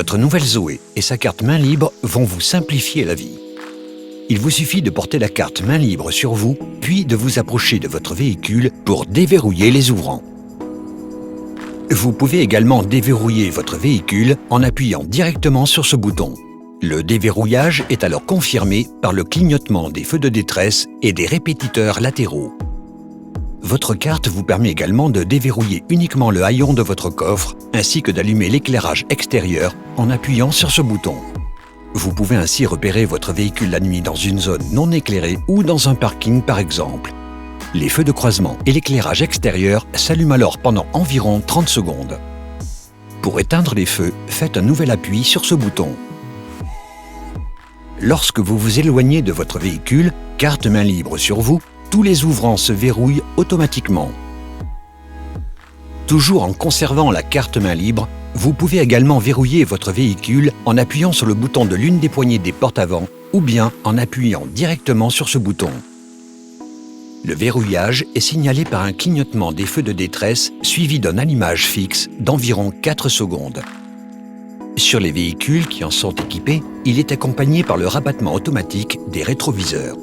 Votre nouvelle Zoé et sa carte main libre vont vous simplifier la vie. Il vous suffit de porter la carte main libre sur vous, puis de vous approcher de votre véhicule pour déverrouiller les ouvrants. Vous pouvez également déverrouiller votre véhicule en appuyant directement sur ce bouton. Le déverrouillage est alors confirmé par le clignotement des feux de détresse et des répétiteurs latéraux. Votre carte vous permet également de déverrouiller uniquement le haillon de votre coffre ainsi que d'allumer l'éclairage extérieur en appuyant sur ce bouton. Vous pouvez ainsi repérer votre véhicule la nuit dans une zone non éclairée ou dans un parking par exemple. Les feux de croisement et l'éclairage extérieur s'allument alors pendant environ 30 secondes. Pour éteindre les feux, faites un nouvel appui sur ce bouton. Lorsque vous vous éloignez de votre véhicule, carte main libre sur vous, tous les ouvrants se verrouillent automatiquement. Toujours en conservant la carte main libre, vous pouvez également verrouiller votre véhicule en appuyant sur le bouton de l'une des poignées des portes avant ou bien en appuyant directement sur ce bouton. Le verrouillage est signalé par un clignotement des feux de détresse suivi d'un allumage fixe d'environ 4 secondes. Sur les véhicules qui en sont équipés, il est accompagné par le rabattement automatique des rétroviseurs.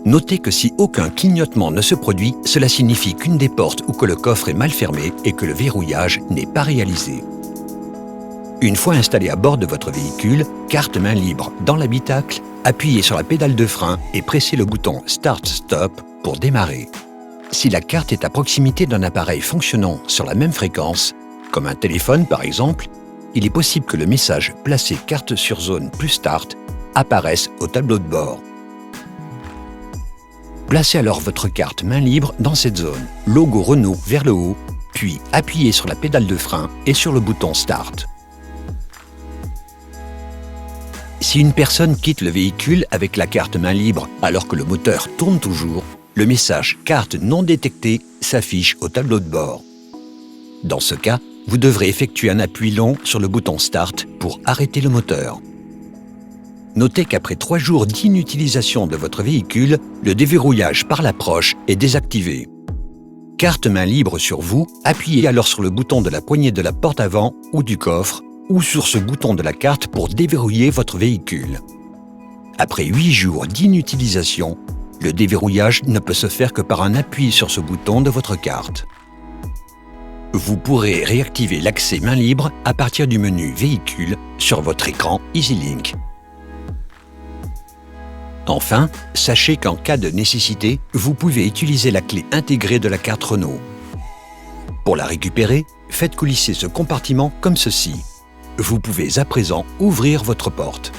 Notez que si aucun clignotement ne se produit, cela signifie qu'une des portes ou que le coffre est mal fermé et que le verrouillage n'est pas réalisé. Une fois installé à bord de votre véhicule, carte main libre dans l'habitacle, appuyez sur la pédale de frein et pressez le bouton Start-Stop pour démarrer. Si la carte est à proximité d'un appareil fonctionnant sur la même fréquence, comme un téléphone par exemple, il est possible que le message « Placez carte sur zone plus Start » apparaisse au tableau de bord. Placez alors votre carte main libre dans cette zone, logo Renault vers le haut, puis appuyez sur la pédale de frein et sur le bouton Start. Si une personne quitte le véhicule avec la carte main libre alors que le moteur tourne toujours, le message « Carte non détectée » s'affiche au tableau de bord. Dans ce cas, vous devrez effectuer un appui long sur le bouton Start pour arrêter le moteur. Notez qu'après 3 jours d'inutilisation de votre véhicule, le déverrouillage par l'approche est désactivé. Carte main libre sur vous, appuyez alors sur le bouton de la poignée de la porte avant ou du coffre ou sur ce bouton de la carte pour déverrouiller votre véhicule. Après 8 jours d'inutilisation, le déverrouillage ne peut se faire que par un appui sur ce bouton de votre carte. Vous pourrez réactiver l'accès main libre à partir du menu Véhicule sur votre écran EasyLink. Enfin, sachez qu'en cas de nécessité, vous pouvez utiliser la clé intégrée de la carte Renault. Pour la récupérer, faites coulisser ce compartiment comme ceci. Vous pouvez à présent ouvrir votre porte.